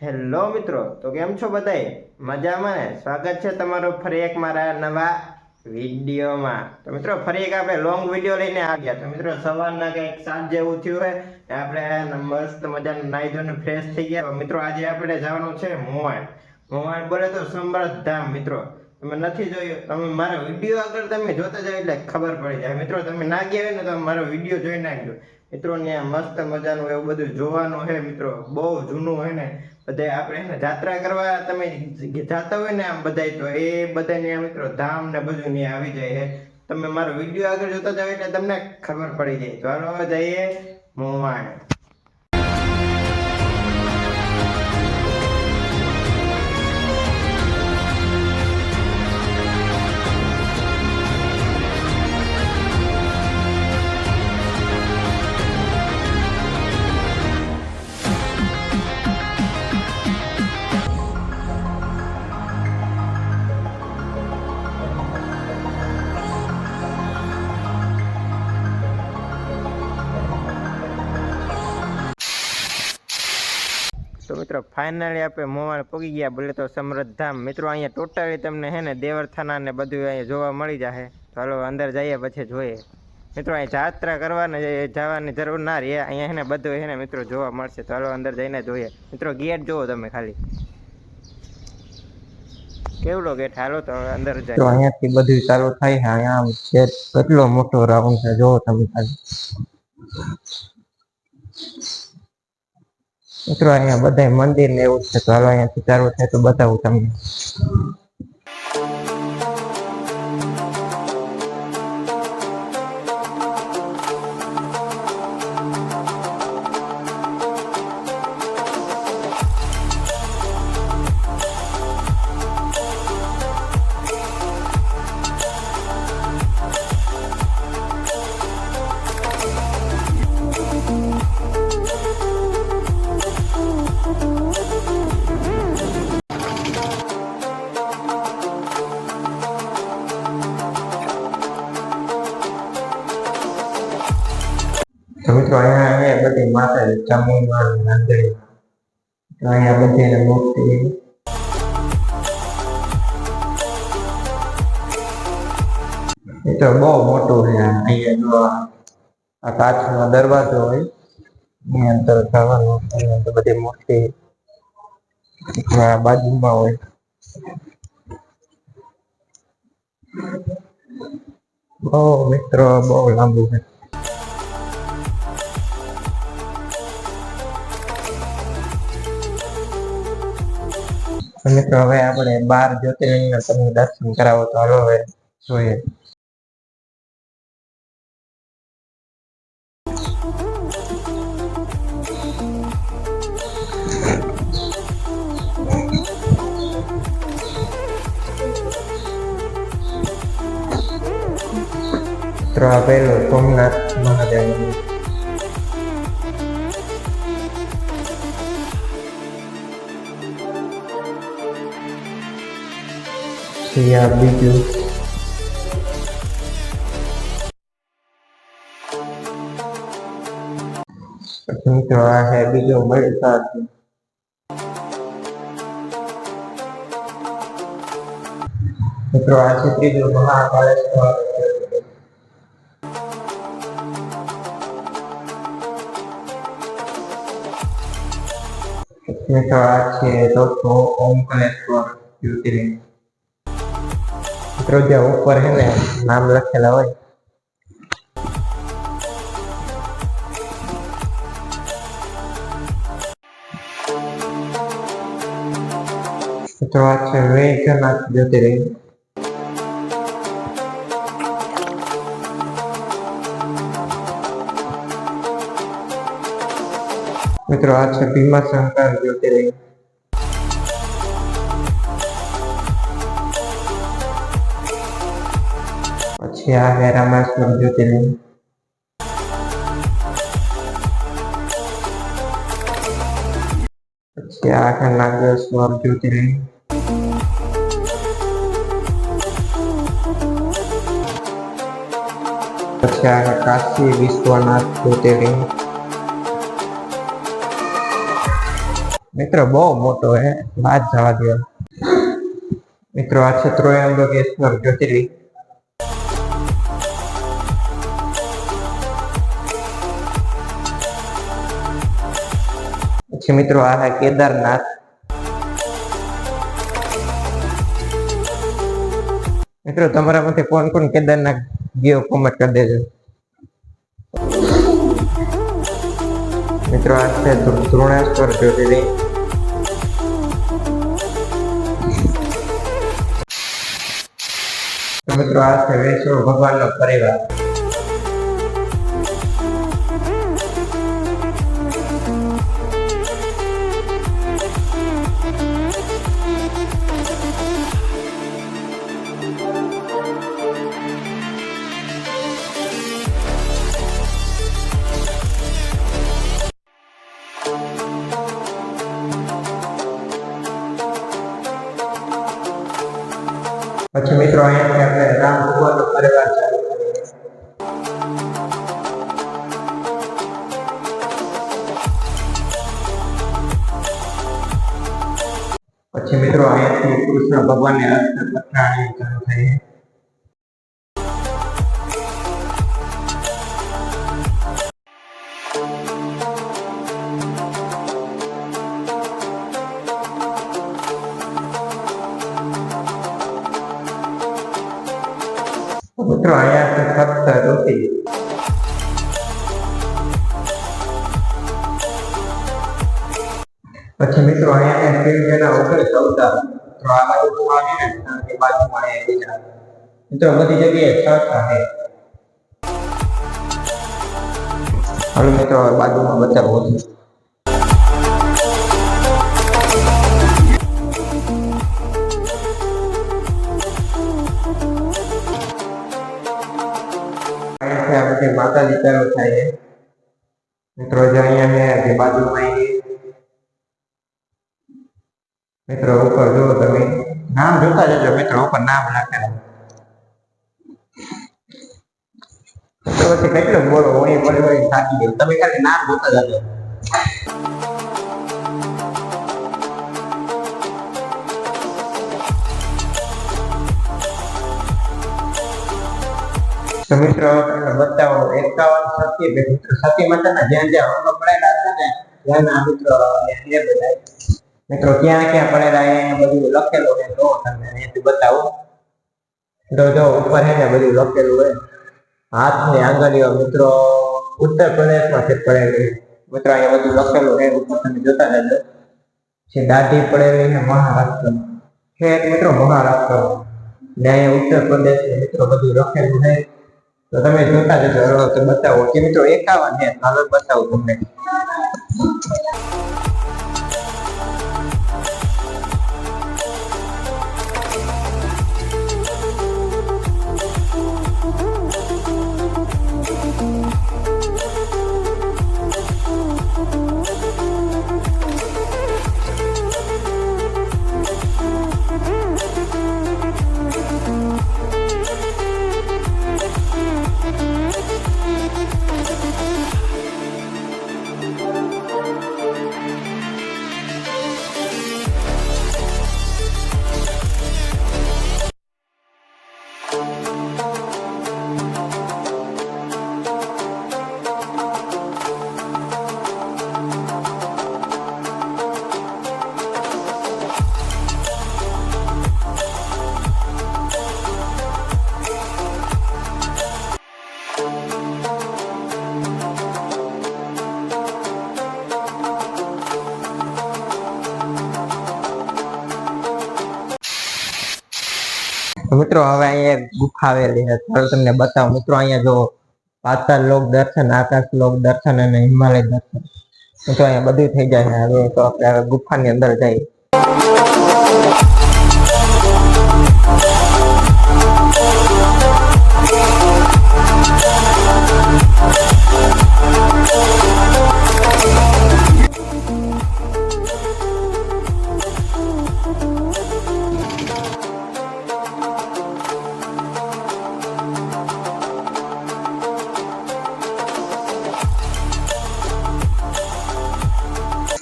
Hello મિત્રો, તો કેમ છો બધાય? મજામાં ને? સ્વાગત છે તમારું ફરી એક મારા નવા વિડીયોમાં. તો મિત્રો ફરી એક આપણે લોંગ વિડીયો લઈને આવ્યા. તો મિત્રો સવારના કંઈક સાંજ જેવું થયું હોય આપણે મસ્ત મજાનું નાહી ધોઈને ફ્રેશ થઈ ગયા. તો મિત્રો આજે આપણે જવાનું છે મોવાણ. મોવાણ બોલે તો સમૃદ્ધ ધામ. મિત્રો તમે નથી જોયું, તમે મારા વિડીયો આગળ તમે જોતા જાવ એટલે ખબર પડી જાય. મિત્રો તમે ના ગયા હોય ને તો મારો વિડીયો જોઈ નાખજો. મિત્રો ને મસ્ત મજાનું એવું બધું જોવાનું છે. મિત્રો બહુ જૂનું હોય ને બધે આપણે જાત્રા કરવા તમે જાતા હોય ને આમ બધાય, તો એ બધાને મિત્રો ધામ ને બધું ને આવી જાય છે. તમે મારો વિડીયો આગળ જોતા જાવ એટલે તમને ખબર પડી જાય. તો હાલો જઈએ મોવાણ. તો મિત્રો ફાઇનલી આપણે મોવાણ પહોંચી ગયા બોલે તો સમૃદ્ધ ધામ. મિત્રો અહીંયા ટોટલી તમને હે ને દેવરથાના ને બધું અહીંયા જોવા મળી જશે. તો હાલો અંદર જઈએ પછી જોઈએ. મિત્રો અહીં જાત્રા કરવાને જવાની જરૂર ના રહે. અહીંયા હે ને બધું હે ને મિત્રો જોવા મળશે. તો હાલો અંદર જઈને જોઈએ. મિત્રો ગેટ જુઓ તમે ખાલી, કેવડો ગેટ. હાલો તો અંદર જાય. તો અહીંયાથી બધું ચાલુ થાય છે. અહીંયા છે કેટલો મોટો રાઉન્ડ છે, જોવો તમે ખાલી. મિત્રો અહીંયા બધા મંદિર ને એવું છે. તો હાલો અહીંયાથી ચાલુ થાય તો બતાવું તમને. તો મિત્રો અહીંયા બધી માતા ચામુંડમાં નાંદડી, અહીંયા બધી મૂર્તિ. એ તો બહુ મોટું છે. અહીંયા જો આ કાચનો દરવાજો હોય, એની અંદર જવાનું. એની અંદર બધી મૂર્તિ બાજુમાં હોય. બહુ મિત્રો બહુ લાંબુ છે. મિત્રો હવે આપણે 12 જ્યોતિર્લિંગના તમને દર્શન કરાવો. તો હાલો હવે જોઈએ. મિત્રો આ પહેલું સોમનાથ મહાદેવ મંદિર. બીજું મિત્રો આ છે બીજું મળતા. મિત્રો આ છે ત્રીજું મહાકાળેશ્વર. મિત્રો આ છે ચોથો ઓમકારેશ્વર જ્યોતિર્લિંગ. મિત્રો જ્યાં ઉપર છે ને નામ લખેલા હોય. મિત્રો આ છે વૈદ્યનાથ જ્યોતિર્લિંગ. મિત્રો આ છે ભીમાશંકર જ્યોતિર્લિંગ. પછી આ છે રામેશ્વર જ્યોતિર્લિંગ. પછી આ છે નાગેશ્વર જ્યોતિર્લિંગ. પછી આ કાશી વિશ્વનાથ જ્યોતિર્લિંગ. મિત્રો બહુ મોટો હે, વાત જવા દો. મિત્રો આ છે ત્રયંબકેશ્વર જ્યોતિર્લિંગ. પછી મિત્રો આ છે કેદારનાથ. મિત્રો તમારા માંથી કોણ કોણ કેદારનાથ ગયો કોમેન્ટ કરી દેજો. મિત્રો આ છે ધૃણેશ્વર જ્યોતિર્લિંગ. મિત્રો આ છે વૈષ્ણવ ભગવાનનો પરિવાર. પછી મિત્રો અહીંયાથી આપણે રામ ભગવાનનો પરિવાર ચાલુ કરીએ. પછી મિત્રો અહીંયાથી કૃષ્ણ ભગવાનની રથયાત્રા ચાલુ થઈ. મિત્રો અહીંયાથી ફક્ત રોટી. પછી મિત્રો અહીંયા શિવજીના 19 અવતાર. તો આ બાજુ આવે ને એ બાજુમાં એ બીજા મિત્રો બધી જગ્યાએ ચર્ચા છે. હાલો મિત્રો બાજુમાં બતાવો છું. આ બધી માતાજી ચાલુ થાય છે. મિત્રો જે અહીંયા જે બાજુમાં મિત્રો ઉપર જુઓ તમે નામ જોતા જજો. મિત્રો ઉપર નામ લખેલું. તો પછી કેટલું બોલો હું પરિવાર થાકી ગયો. તમે ખાલી નામ જોતા જજો. તો મિત્રો બતાવો 51 સત્ય મિત્રો સતી માતાના જ્યાં જ્યાં અંગો પડેલા છે ને ત્યાંના મિત્રો એ બધા મિત્રો ક્યાં ક્યાં પડેલા એ બધું લખેલું છે. જો તમને અહીંયાથી બતાવું જો ઉપર છે ને બધું લખેલું હોય. હાથની આંગળીઓ મિત્રો ઉત્તર પ્રદેશમાં છે પડેલી. મિત્રો અહીંયા બધું લખેલું છે ઉપર તમે જોતા રહેજો. છે દાઢી પડેલી છે મહારાષ્ટ્ર છે મિત્રો મહારાષ્ટ્ર ને અહીંયા ઉત્તર પ્રદેશ મિત્રો બધું લખેલું છે. તો તમે જોતા જજો. તો બતાવો કે મિત્રો 51 છે. હવે બતાવું તમને. મિત્રો હવે અહીંયા ગુફા આવેલી છે. ચાલો તમને બતાવું. મિત્રો અહીંયા જો પાતાળ લોક દર્શન, આકાશ લોક દર્શન અને હિમાલય દર્શન મિત્રો અહીંયા બધું થઈ જાય છે. હવે તો આપણે ગુફાની અંદર જઈએ.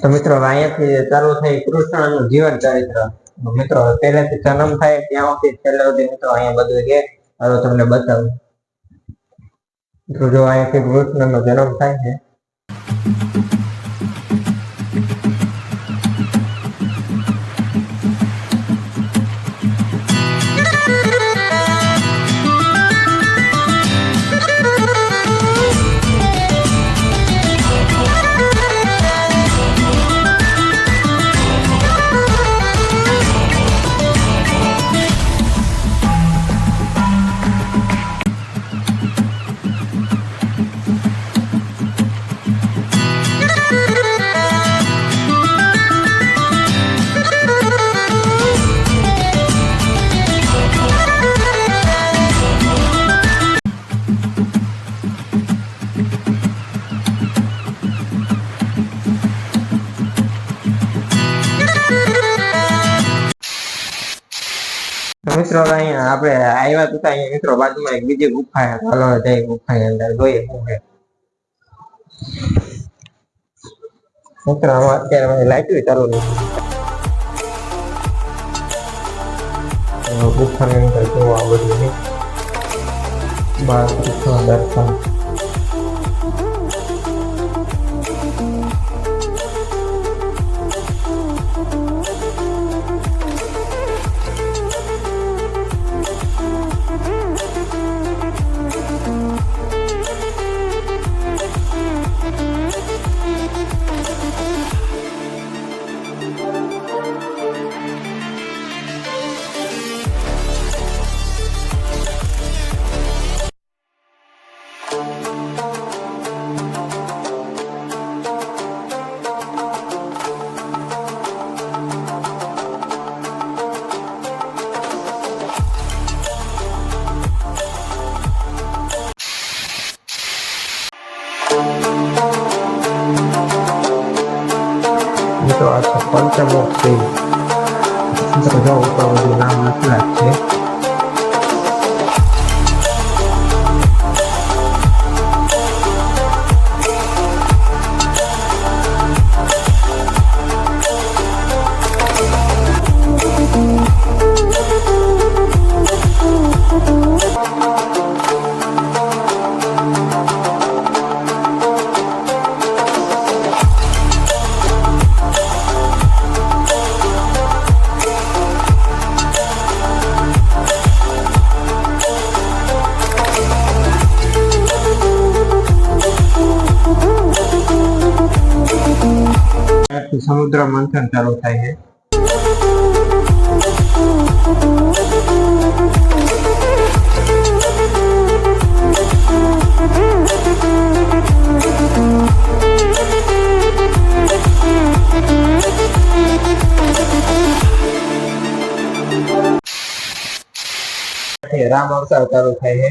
તો મિત્રો અહીંયાથી ચાલુ થઈ કૃષ્ણનું જીવન ચરિત્ર. મિત્રો પહેલેથી જન્મ થાય ત્યાં સુધી છેલ્લે સુધી મિત્રો અહીંયા બધું છે. હવે તમને બતાવું. મિત્રો જો અહીંયાથી કૃષ્ણનો જન્મ થાય છે. મિત્રો અહીંયા આપણે આવ્યા હતા અહીંયા મિત્રો બાજુમાં એક બીજી ગુફા છે. ચાલો જઈએ ગુફાની અંદર જોઈએ શું છે. મિત્રો આમાં અત્યારે લાઈટ ચાલુ નથી. ગુફાની અંદર જોવા બધું બાર દર્શન. મિત્રો આ છે પંચમુખ શિવ. મિત્રો જો ઉપર બધું નામ લખેલા જ છે. સમુદ્ર મંથન ચાલુ થાય છે. રામ અવતાર ચાલુ થાય છે.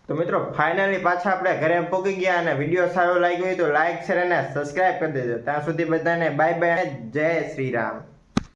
તો મિત્રો ફાઇનલી પાછા આપણે ઘરે પહોંચી ગયા અને વિડીયો સારો લાગ્યો હોય તો લાઈક શેર અને સબસ્ક્રાઇબ કરી દેજો. ત્યાં સુધી બધાને બાય બાય, જય શ્રી રામ.